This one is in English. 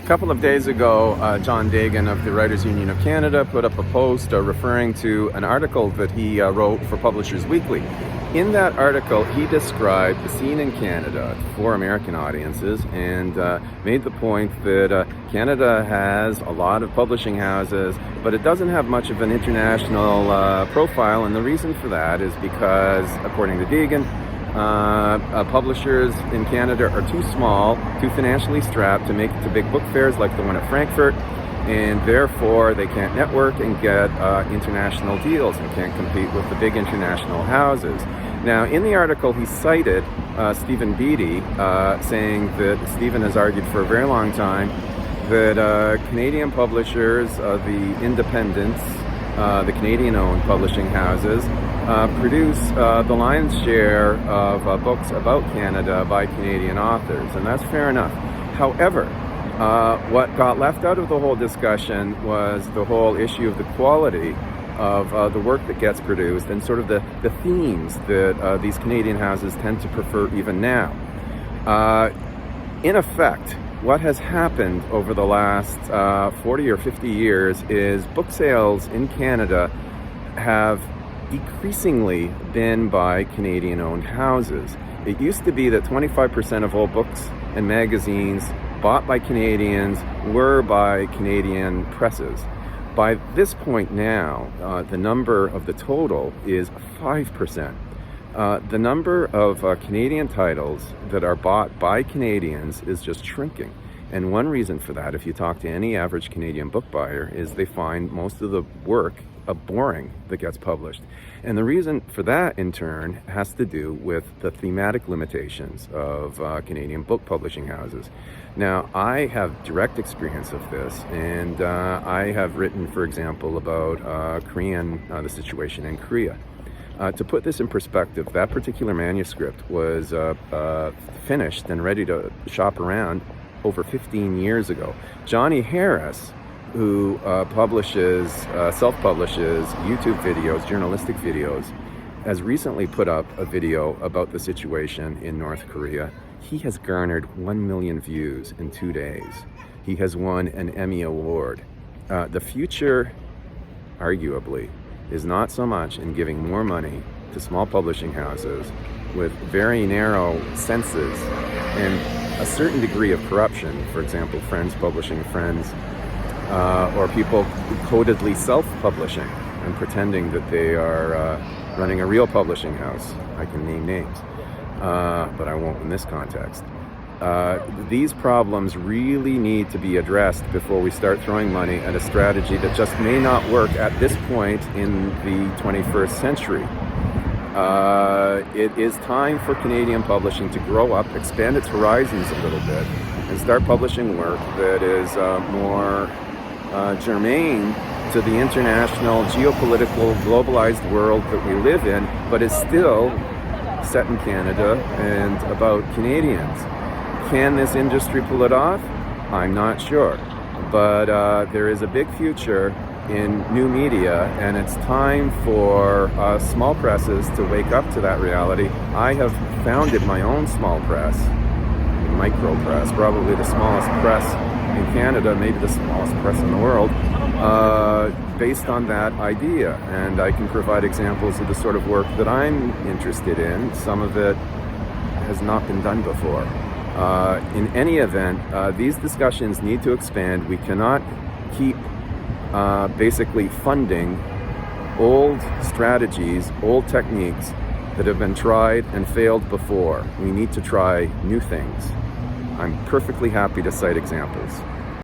A couple of days ago, John Dagan of the Writers Union of Canada put up a post referring to an article that he wrote for Publishers Weekly. In that article, he described the scene in Canada for American audiences and made the point that Canada has a lot of publishing houses, but it doesn't have much of an international profile, and the reason for that is because, according to Dagan, publishers in Canada are too small, too financially strapped to make it to big book fairs like the one at Frankfurt, and therefore they can't network and get international deals and can't compete with the big international houses. Now, in the article, he cited Stephen Beattie, saying that Stephen has argued for a very long time that Canadian publishers, the independents, the Canadian-owned publishing houses, produce the lion's share of books about Canada by Canadian authors, and that's fair enough. However, what got left out of the whole discussion was the whole issue of the quality of the work that gets produced and sort of the themes that these Canadian houses tend to prefer even now. In effect, what has happened over the last 40 or 50 years is book sales in Canada have decreasingly been by Canadian-owned houses. It used to be that 25% of all books and magazines bought by Canadians were by Canadian presses. By this point now, the number of the total is 5%. The number of Canadian titles that are bought by Canadians is just shrinking. And one reason for that, if you talk to any average Canadian book buyer, is they find most of the work boring that gets published. And the reason for that, in turn, has to do with the thematic limitations of Canadian book publishing houses. Now, I have direct experience of this, and I have written, for example, about the situation in Korea. To put this in perspective, that particular manuscript was finished and ready to shop around over 15 years ago. Johnny Harris, who self-publishes YouTube videos, journalistic videos, has recently put up a video about the situation in North Korea. He has garnered 1 million views in 2 days. He has won an Emmy Award. The future, arguably, is not so much in giving more money to small publishing houses with very narrow senses and a certain degree of corruption, for example, friends publishing friends, or people codedly self-publishing and pretending that they are running a real publishing house. I can name names, but I won't in this context. These problems really need to be addressed before we start throwing money at a strategy that just may not work at this point in the 21st century. It is time for Canadian publishing to grow up, expand its horizons a little bit, and start publishing work that is more germane to the international, geopolitical, globalized world that we live in, but is still set in Canada and about Canadians. Can this industry pull it off? I'm not sure. But there is a big future in new media, and it's time for small presses to wake up to that reality. I have founded my own small press, micro press, probably the smallest press in Canada, maybe the smallest press in the world, based on that idea. And I can provide examples of the sort of work that I'm interested in. Some of it has not been done before. In any event, these discussions need to expand. We cannot keep basically funding old strategies, old techniques that have been tried and failed before. We need to try new things. I'm perfectly happy to cite examples.